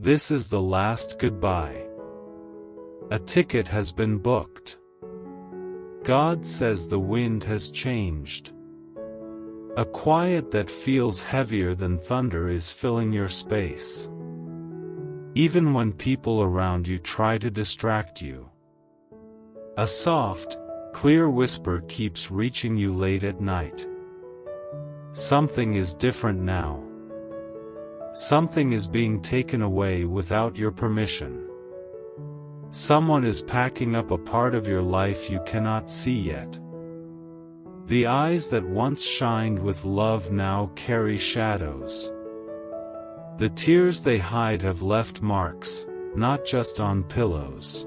This is the last goodbye. A ticket has been booked. God says the wind has changed. A quiet that feels heavier than thunder is filling your space. Even when people around you try to distract you. A soft, clear whisper keeps reaching you late at night. Something is different now. Something is being taken away without your permission. Someone is packing up a part of your life you cannot see yet. The eyes that once shined with love now carry shadows. The tears they hide have left marks, not just on pillows,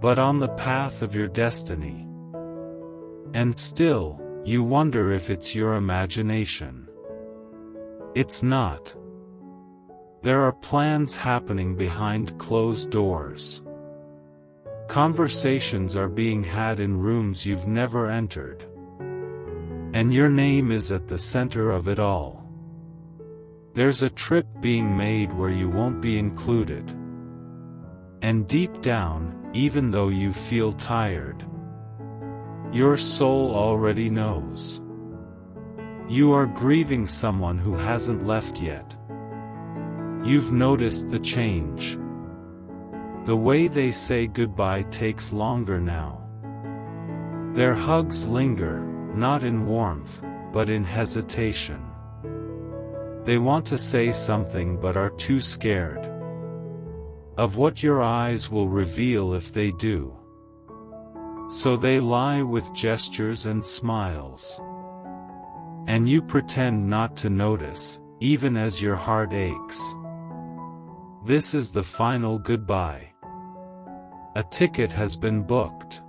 but on the path of your destiny. And still, you wonder if it's your imagination. It's not. There are plans happening behind closed doors. Conversations are being had in rooms you've never entered. And your name is at the center of it all. There's a trip being made where you won't be included. And deep down, even though you feel tired, your soul already knows. You are grieving someone who hasn't left yet. You've noticed the change. The way they say goodbye takes longer now. Their hugs linger, not in warmth, but in hesitation. They want to say something but are too scared of what your eyes will reveal if they do. So they lie with gestures and smiles. And you pretend not to notice, even as your heart aches. This is the final goodbye. A ticket has been booked.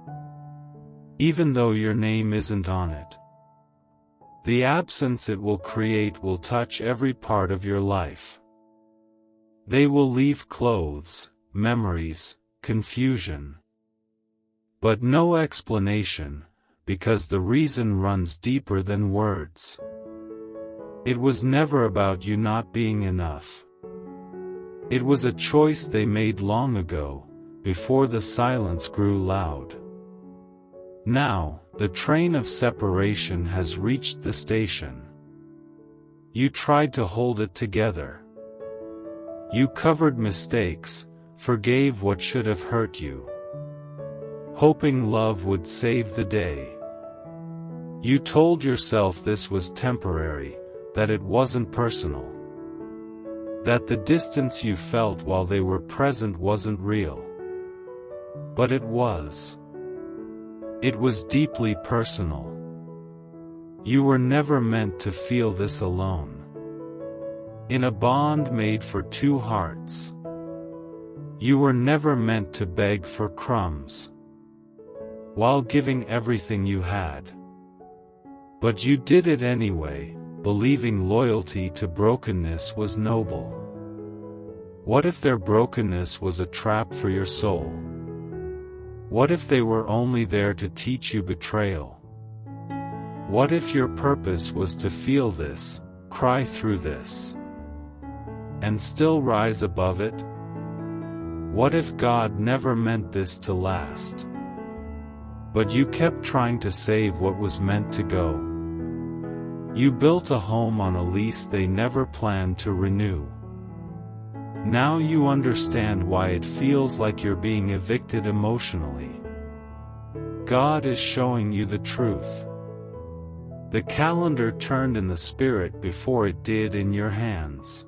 Even though your name isn't on it. The absence it will create will touch every part of your life. They will leave clothes, memories, confusion. But no explanation, because the reason runs deeper than words. It was never about you not being enough. It was a choice they made long ago, before the silence grew loud. Now, the train of separation has reached the station. You tried to hold it together. You covered mistakes, forgave what should have hurt you, hoping love would save the day. You told yourself this was temporary, that it wasn't personal, that the distance you felt while they were present wasn't real. But it was. It was deeply personal. You were never meant to feel this alone. In a bond made for two hearts. You were never meant to beg for crumbs, while giving everything you had. But you did it anyway, believing loyalty to brokenness was noble. What if their brokenness was a trap for your soul? What if they were only there to teach you betrayal? What if your purpose was to feel this, cry through this, and still rise above it? What if God never meant this to last? But you kept trying to save what was meant to go. You built a home on a lease they never planned to renew. Now you understand why it feels like you're being evicted emotionally. God is showing you the truth. The calendar turned in the spirit before it did in your hands.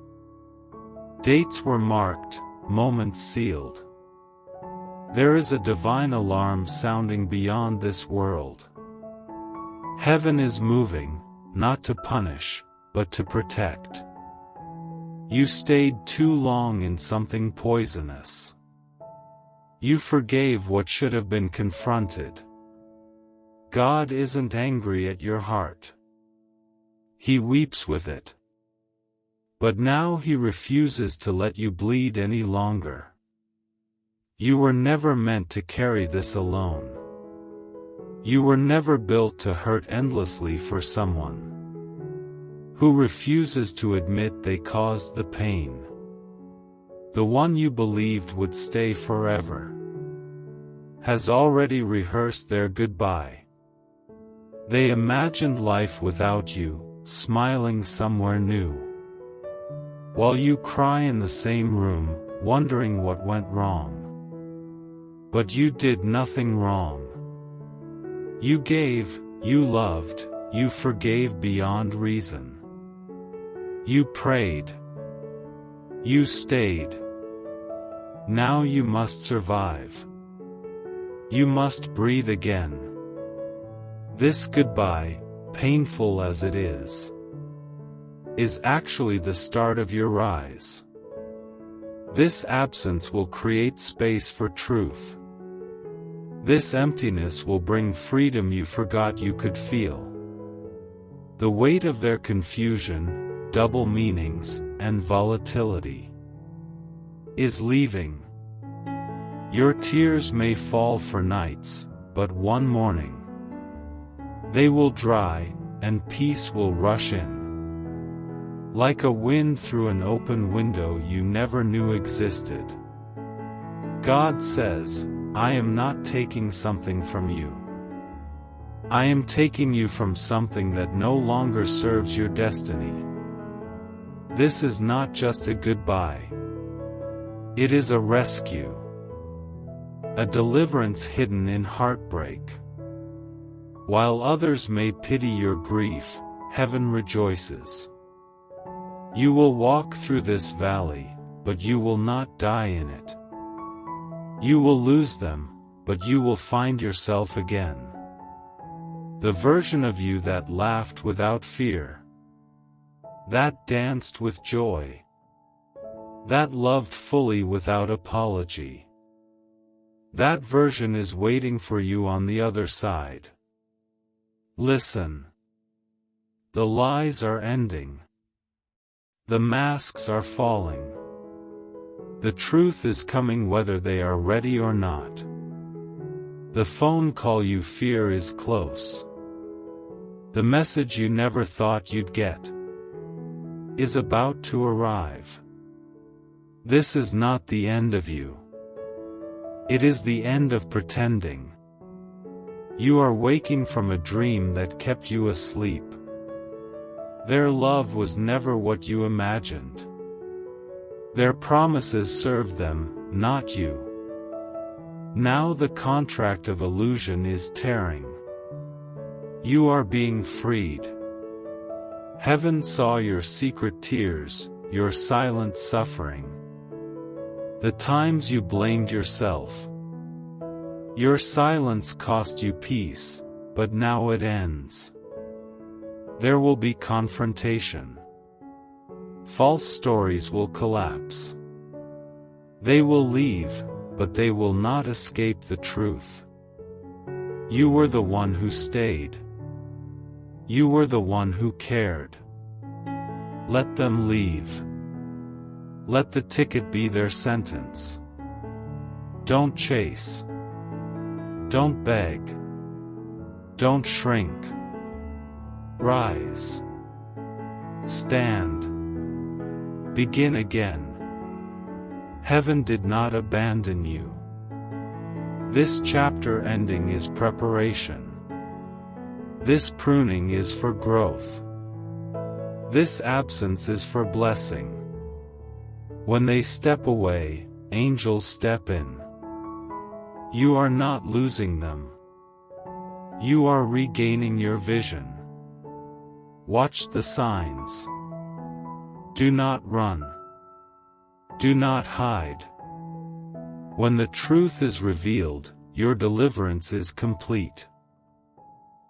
Dates were marked, moments sealed. There is a divine alarm sounding beyond this world. Heaven is moving, not to punish, but to protect. You stayed too long in something poisonous. You forgave what should have been confronted. God isn't angry at your heart. He weeps with it. But now He refuses to let you bleed any longer. You were never meant to carry this alone. You were never built to hurt endlessly for someone who refuses to admit they caused the pain. the one you believed would stay forever, has already rehearsed their goodbye. They imagined life without you, smiling somewhere new, while you cry in the same room, wondering what went wrong. But you did nothing wrong. You gave, you loved, you forgave beyond reason. You prayed. You stayed. Now you must survive. You must breathe again. This goodbye, painful as it is actually the start of your rise. This absence will create space for truth. This emptiness will bring freedom you forgot you could feel. The weight of their confusion, double meanings, and volatility is leaving. Your tears may fall for nights, but one morning they will dry, and peace will rush in. Like a wind through an open window you never knew existed. God says, I am not taking something from you. I am taking you from something that no longer serves your destiny. This is not just a goodbye. It is a rescue. A deliverance hidden in heartbreak. While others may pity your grief, heaven rejoices. You will walk through this valley, but you will not die in it. You will lose them, but you will find yourself again. The version of you that laughed without fear, that danced with joy, that loved fully without apology. That version is waiting for you on the other side. Listen. The lies are ending. The masks are falling. The truth is coming whether they are ready or not. The phone call you fear is close. The message you never thought you'd get is about to arrive. This is not the end of you. It is the end of pretending. You are waking from a dream that kept you asleep. Their love was never what you imagined. Their promises served them, not you. Now the contract of illusion is tearing. You are being freed. Heaven saw your secret tears, your silent suffering. The times you blamed yourself. Your silence cost you peace, but now it ends. There will be confrontation. False stories will collapse. They will leave, but they will not escape the truth. You were the one who stayed. You were the one who cared. Let them leave. Let the ticket be their sentence. Don't chase. Don't beg. Don't shrink. Rise. Stand. Begin again. Heaven did not abandon you. This chapter ending is preparation. This pruning is for growth. This absence is for blessing. When they step away, angels step in. You are not losing them. You are regaining your vision. Watch the signs. Do not run. Do not hide. When the truth is revealed, your deliverance is complete.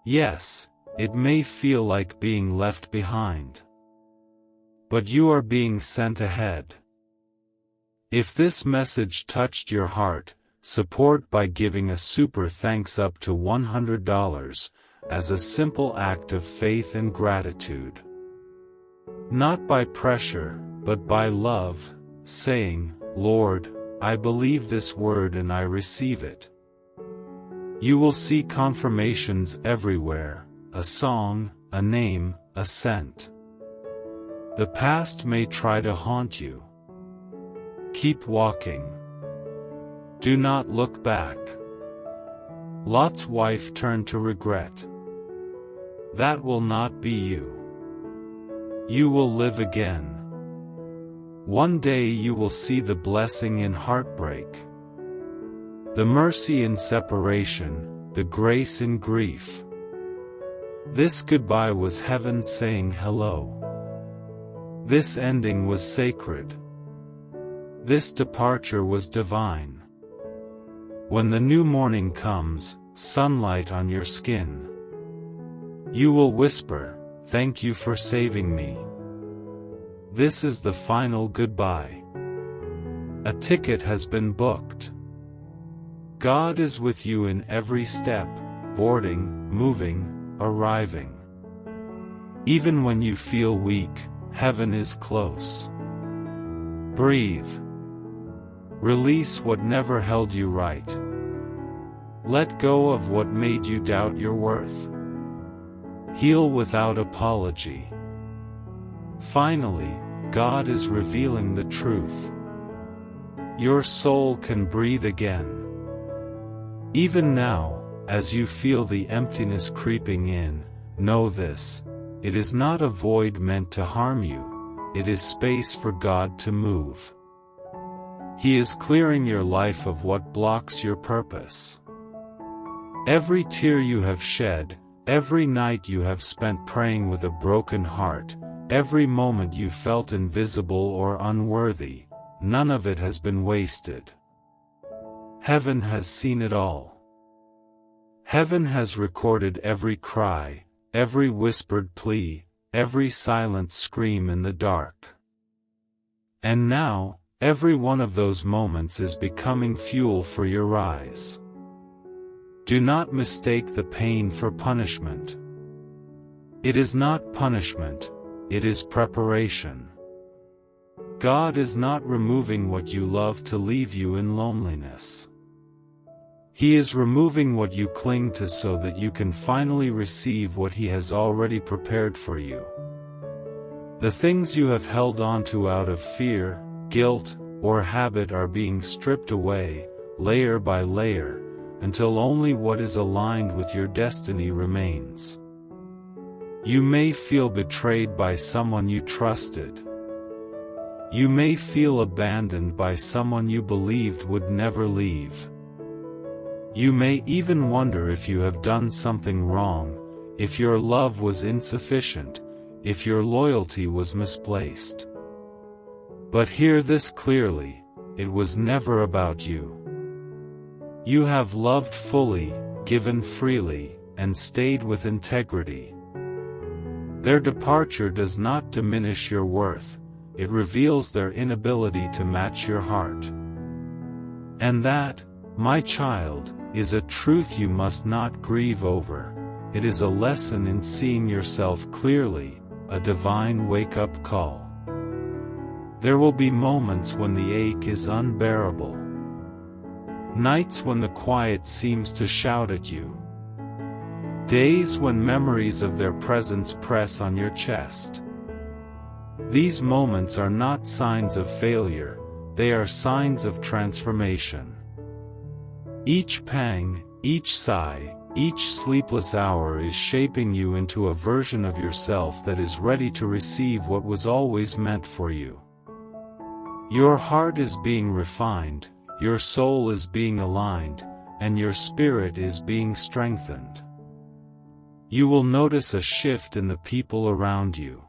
Yes, it may feel like being left behind. But you are being sent ahead. If this message touched your heart, support by giving a super thanks up to $100 as a simple act of faith and gratitude. Not by pressure, but by love, saying, Lord, I believe this word and I receive it. You will see confirmations everywhere, a song, a name, a scent. The past may try to haunt you. Keep walking. Do not look back. Lot's wife turned to regret. That will not be you. You will live again. One day you will see the blessing in heartbreak, the mercy in separation, the grace in grief. This goodbye was heaven saying hello. This ending was sacred. This departure was divine. When the new morning comes, sunlight on your skin, you will whisper, "Thank you for saving me." This is the final goodbye. A ticket has been booked. God is with you in every step, boarding, moving, arriving. Even when you feel weak, heaven is close. Breathe. Release what never held you right. Let go of what made you doubt your worth. Heal without apology. Finally, God is revealing the truth. Your soul can breathe again. Even now, as you feel the emptiness creeping in, know this: it is not a void meant to harm you, it is space for God to move. He is clearing your life of what blocks your purpose. Every tear you have shed, every night you have spent praying with a broken heart, every moment you felt invisible or unworthy, none of it has been wasted. Heaven has seen it all. Heaven has recorded every cry, every whispered plea, every silent scream in the dark. And now, every one of those moments is becoming fuel for your rise. Do not mistake the pain for punishment. It is not punishment, it is preparation. God is not removing what you love to leave you in loneliness. He is removing what you cling to so that you can finally receive what He has already prepared for you. The things you have held on to out of fear, guilt, or habit are being stripped away, layer by layer, until only what is aligned with your destiny remains. You may feel betrayed by someone you trusted. You may feel abandoned by someone you believed would never leave. You may even wonder if you have done something wrong, if your love was insufficient, if your loyalty was misplaced. But hear this clearly: it was never about you. You have loved fully, given freely, and stayed with integrity. Their departure does not diminish your worth, it reveals their inability to match your heart. And that, my child, is a truth you must not grieve over. It is a lesson in seeing yourself clearly, a divine wake-up call. There will be moments when the ache is unbearable. Nights when the quiet seems to shout at you. Days when memories of their presence press on your chest. These moments are not signs of failure, they are signs of transformation. Each pang, each sigh, each sleepless hour is shaping you into a version of yourself that is ready to receive what was always meant for you. Your heart is being refined, your soul is being aligned, and your spirit is being strengthened. You will notice a shift in the people around you.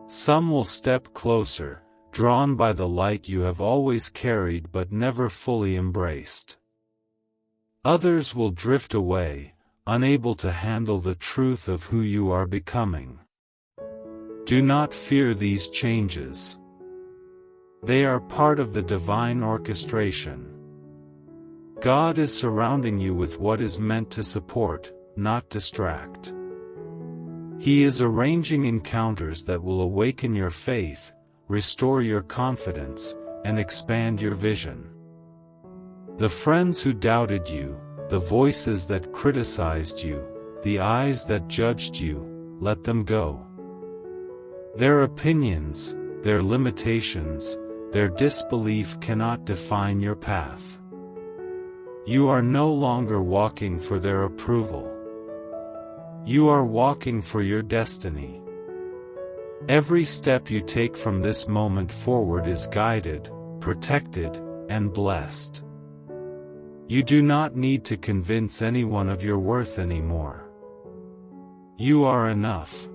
Some will step closer, drawn by the light you have always carried but never fully embraced. Others will drift away, unable to handle the truth of who you are becoming. Do not fear these changes. They are part of the divine orchestration. God is surrounding you with what is meant to support, not distract. He is arranging encounters that will awaken your faith, restore your confidence, and expand your vision. The friends who doubted you, the voices that criticized you, the eyes that judged you, let them go. Their opinions, their limitations, their disbelief cannot define your path. You are no longer walking for their approval. You are walking for your destiny. Every step you take from this moment forward is guided, protected, and blessed. You do not need to convince anyone of your worth anymore. You are enough.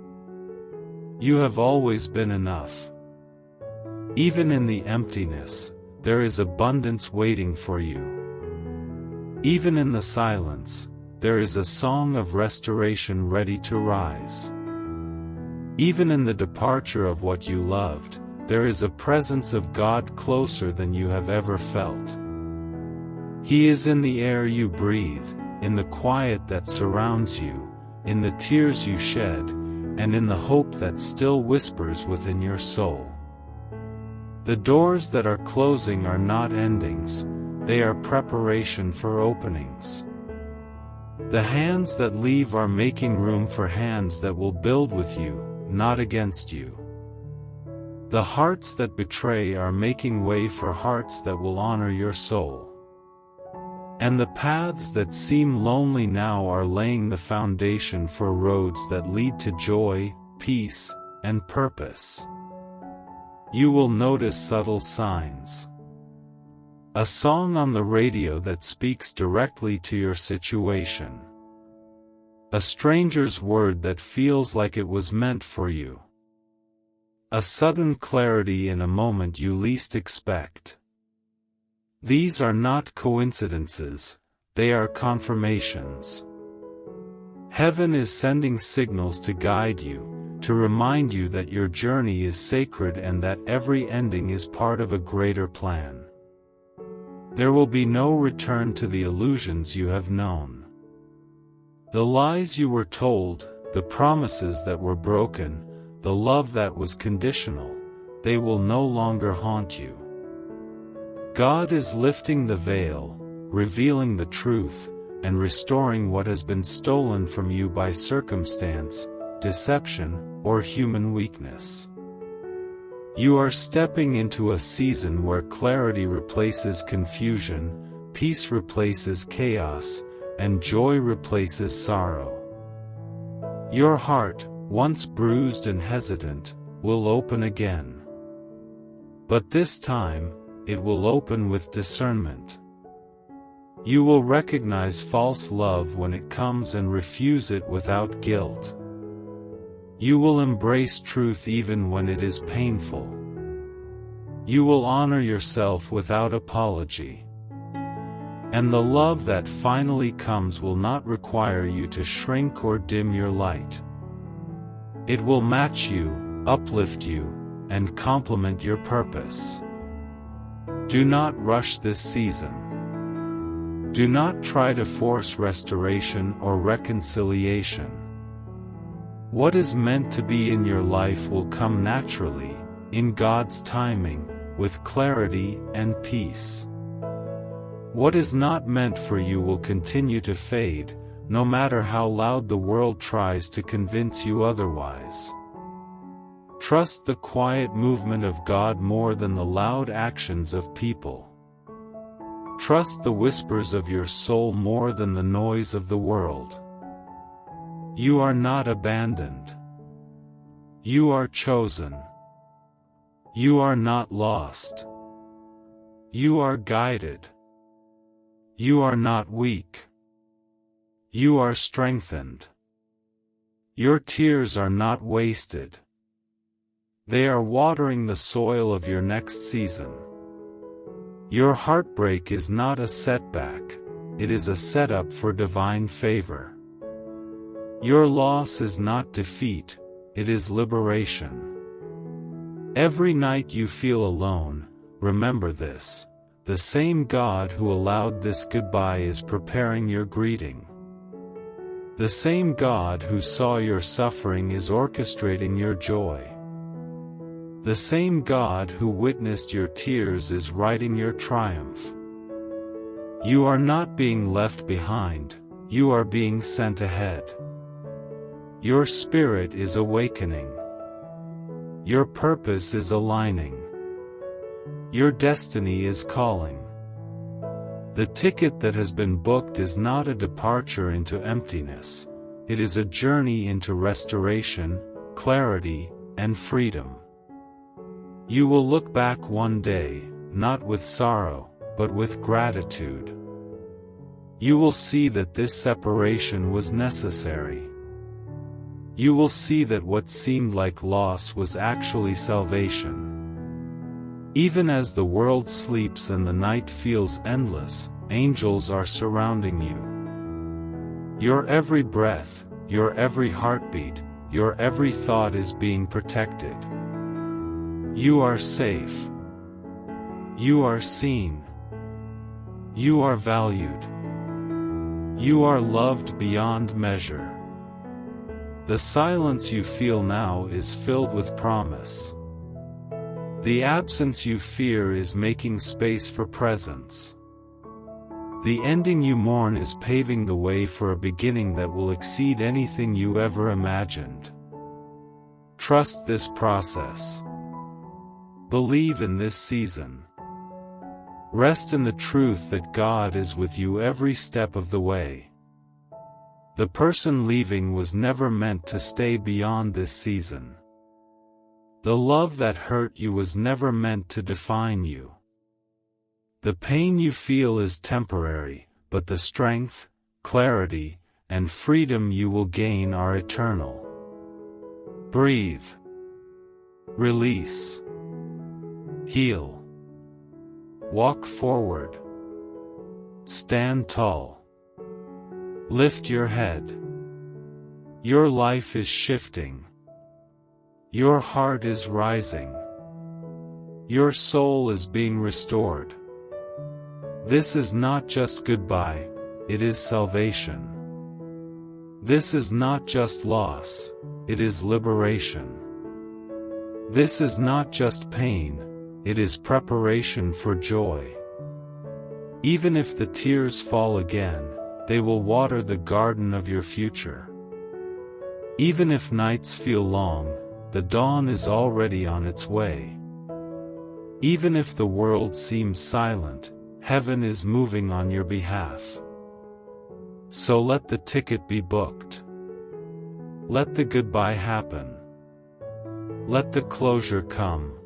You have always been enough. Even in the emptiness, there is abundance waiting for you. Even in the silence, there is a song of restoration ready to rise. Even in the departure of what you loved, there is a presence of God closer than you have ever felt. He is in the air you breathe, in the quiet that surrounds you, in the tears you shed, and in the hope that still whispers within your soul. The doors that are closing are not endings, they are preparation for openings. The hands that leave are making room for hands that will build with you, not against you. The hearts that betray are making way for hearts that will honor your soul. And the paths that seem lonely now are laying the foundation for roads that lead to joy, peace, and purpose. You will notice subtle signs. A song on the radio that speaks directly to your situation. A stranger's word that feels like it was meant for you. A sudden clarity in a moment you least expect. These are not coincidences, they are confirmations. Heaven is sending signals to guide you, to remind you that your journey is sacred and that every ending is part of a greater plan. There will be no return to the illusions you have known. The lies you were told, the promises that were broken, the love that was conditional, they will no longer haunt you. God is lifting the veil, revealing the truth, and restoring what has been stolen from you by circumstance, deception, or human weakness. You are stepping into a season where clarity replaces confusion, peace replaces chaos, and joy replaces sorrow. Your heart, once bruised and hesitant, will open again. But this time, it will open with discernment. You will recognize false love when it comes and refuse it without guilt. You will embrace truth even when it is painful. You will honor yourself without apology. And the love that finally comes will not require you to shrink or dim your light. It will match you, uplift you, and complement your purpose. Do not rush this season. Do not try to force restoration or reconciliation. What is meant to be in your life will come naturally, in God's timing, with clarity and peace. What is not meant for you will continue to fade, no matter how loud the world tries to convince you otherwise. Trust the quiet movement of God more than the loud actions of people. Trust the whispers of your soul more than the noise of the world. You are not abandoned. You are chosen. You are not lost. You are guided. You are not weak. You are strengthened. Your tears are not wasted. They are watering the soil of your next season. Your heartbreak is not a setback, it is a setup for divine favor. Your loss is not defeat, it is liberation. Every night you feel alone, remember this: the same God who allowed this goodbye is preparing your greeting. The same God who saw your suffering is orchestrating your joy. The same God who witnessed your tears is writing your triumph. You are not being left behind, you are being sent ahead. Your spirit is awakening. Your purpose is aligning. Your destiny is calling. The ticket that has been booked is not a departure into emptiness, it is a journey into restoration, clarity, and freedom. You will look back one day, not with sorrow, but with gratitude. You will see that this separation was necessary. You will see that what seemed like loss was actually salvation. Even as the world sleeps and the night feels endless, angels are surrounding you. Your every breath, your every heartbeat, your every thought is being protected. You are safe. You are seen. You are valued. You are loved beyond measure. The silence you feel now is filled with promise. The absence you fear is making space for presence. The ending you mourn is paving the way for a beginning that will exceed anything you ever imagined. Trust this process. Believe in this season. Rest in the truth that God is with you every step of the way. The person leaving was never meant to stay beyond this season. The love that hurt you was never meant to define you. The pain you feel is temporary, but the strength, clarity, and freedom you will gain are eternal. Breathe. Release. Heal. Walk forward. Stand tall. Lift your head. Your life is shifting. Your heart is rising. Your soul is being restored. This is not just goodbye, it is salvation. This is not just loss, it is liberation. This is not just pain, it is preparation for joy. Even if the tears fall again, they will water the garden of your future. Even if nights feel long, the dawn is already on its way. Even if the world seems silent, heaven is moving on your behalf. So let the ticket be booked. Let the goodbye happen. Let the closure come.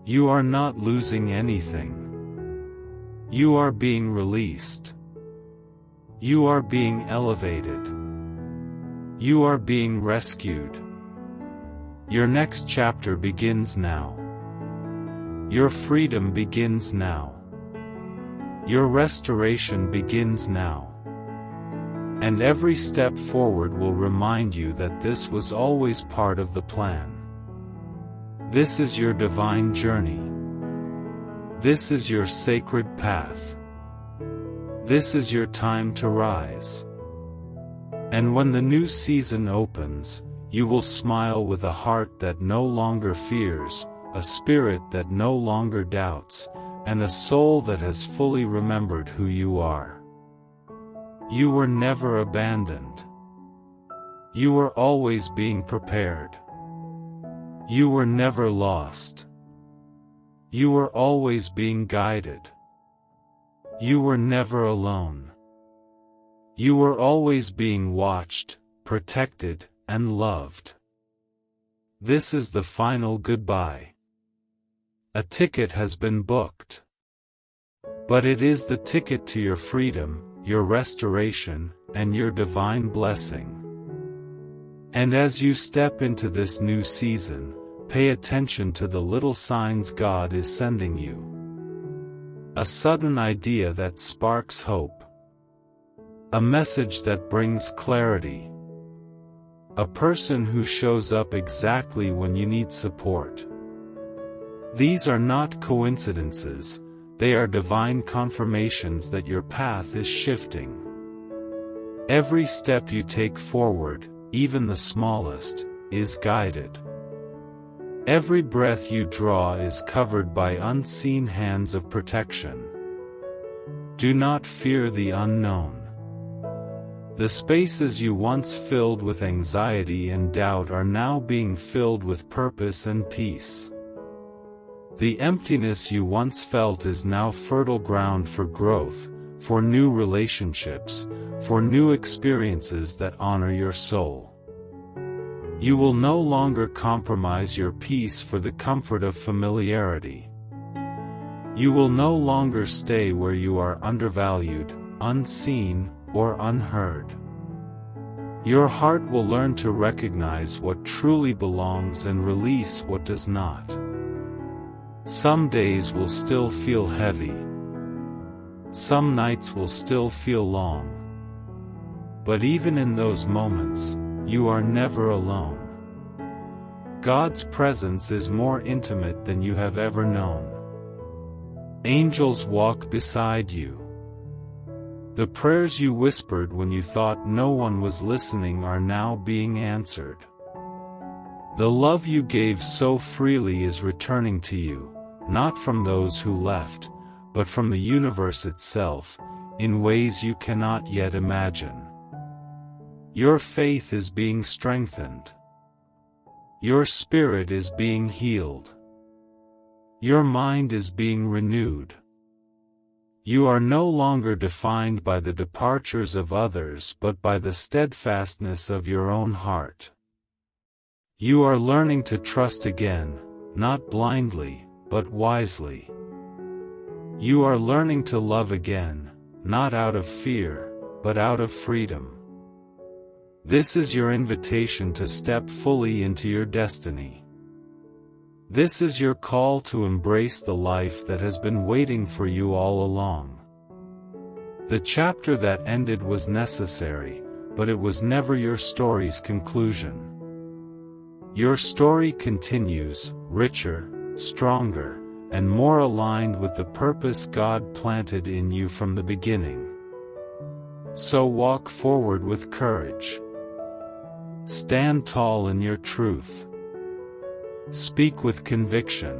You are not losing anything. You are being released. You are being elevated. You are being rescued. Your next chapter begins now. Your freedom begins now. Your restoration begins now. And every step forward will remind you that this was always part of the plan. This is your divine journey. This is your sacred path. This is your time to rise. And when the new season opens, you will smile with a heart that no longer fears, a spirit that no longer doubts, and a soul that has fully remembered who you are. You were never abandoned. You were always being prepared. You were never lost. You were always being guided. You were never alone. You were always being watched, protected, and loved. This is the final goodbye. A ticket has been booked. But it is the ticket to your freedom, your restoration, and your divine blessing. And as you step into this new season, pay attention to the little signs God is sending you. A sudden idea that sparks hope. A message that brings clarity. A person who shows up exactly when you need support. These are not coincidences, they are divine confirmations that your path is shifting. Every step you take forward, even the smallest, is guided. Every breath you draw is covered by unseen hands of protection. Do not fear the unknown. The spaces you once filled with anxiety and doubt are now being filled with purpose and peace. The emptiness you once felt is now fertile ground for growth, for new relationships, for new experiences that honor your soul. You will no longer compromise your peace for the comfort of familiarity. You will no longer stay where you are undervalued, unseen, or unheard. Your heart will learn to recognize what truly belongs and release what does not. Some days will still feel heavy. Some nights will still feel long. But even in those moments, you are never alone. God's presence is more intimate than you have ever known. Angels walk beside you. The prayers you whispered when you thought no one was listening are now being answered. The love you gave so freely is returning to you, not from those who left, but from the universe itself, in ways you cannot yet imagine. Your faith is being strengthened. Your spirit is being healed. Your mind is being renewed. You are no longer defined by the departures of others but by the steadfastness of your own heart. You are learning to trust again, not blindly, but wisely. You are learning to love again, not out of fear, but out of freedom. This is your invitation to step fully into your destiny. This is your call to embrace the life that has been waiting for you all along. The chapter that ended was necessary, but it was never your story's conclusion. Your story continues, richer, stronger, and more aligned with the purpose God planted in you from the beginning. So walk forward with courage. Stand tall in your truth. Speak with conviction.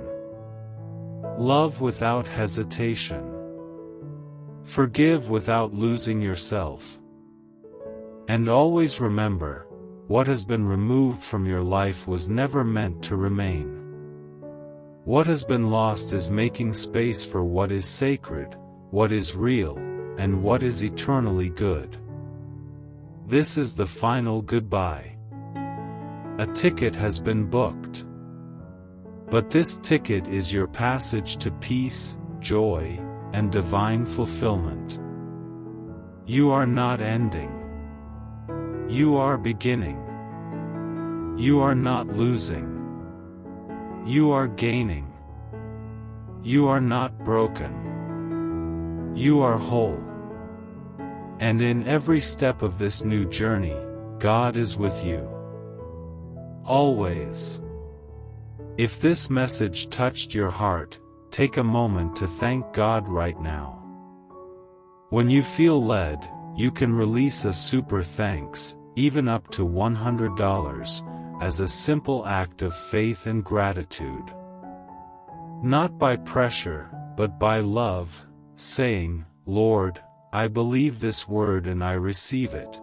Love without hesitation. Forgive without losing yourself. And always remember, what has been removed from your life was never meant to remain. What has been lost is making space for what is sacred, what is real, and what is eternally good. This is the final goodbye. A ticket has been booked. But this ticket is your passage to peace, joy, and divine fulfillment. You are not ending. You are beginning. You are not losing. You are gaining. You are not broken. You are whole. And in every step of this new journey, God is with you. Always. If this message touched your heart, take a moment to thank God right now. When you feel led, you can release a super thanks, even up to $100, as a simple act of faith and gratitude. Not by pressure, but by love, saying, "Lord, I believe this word and I receive it.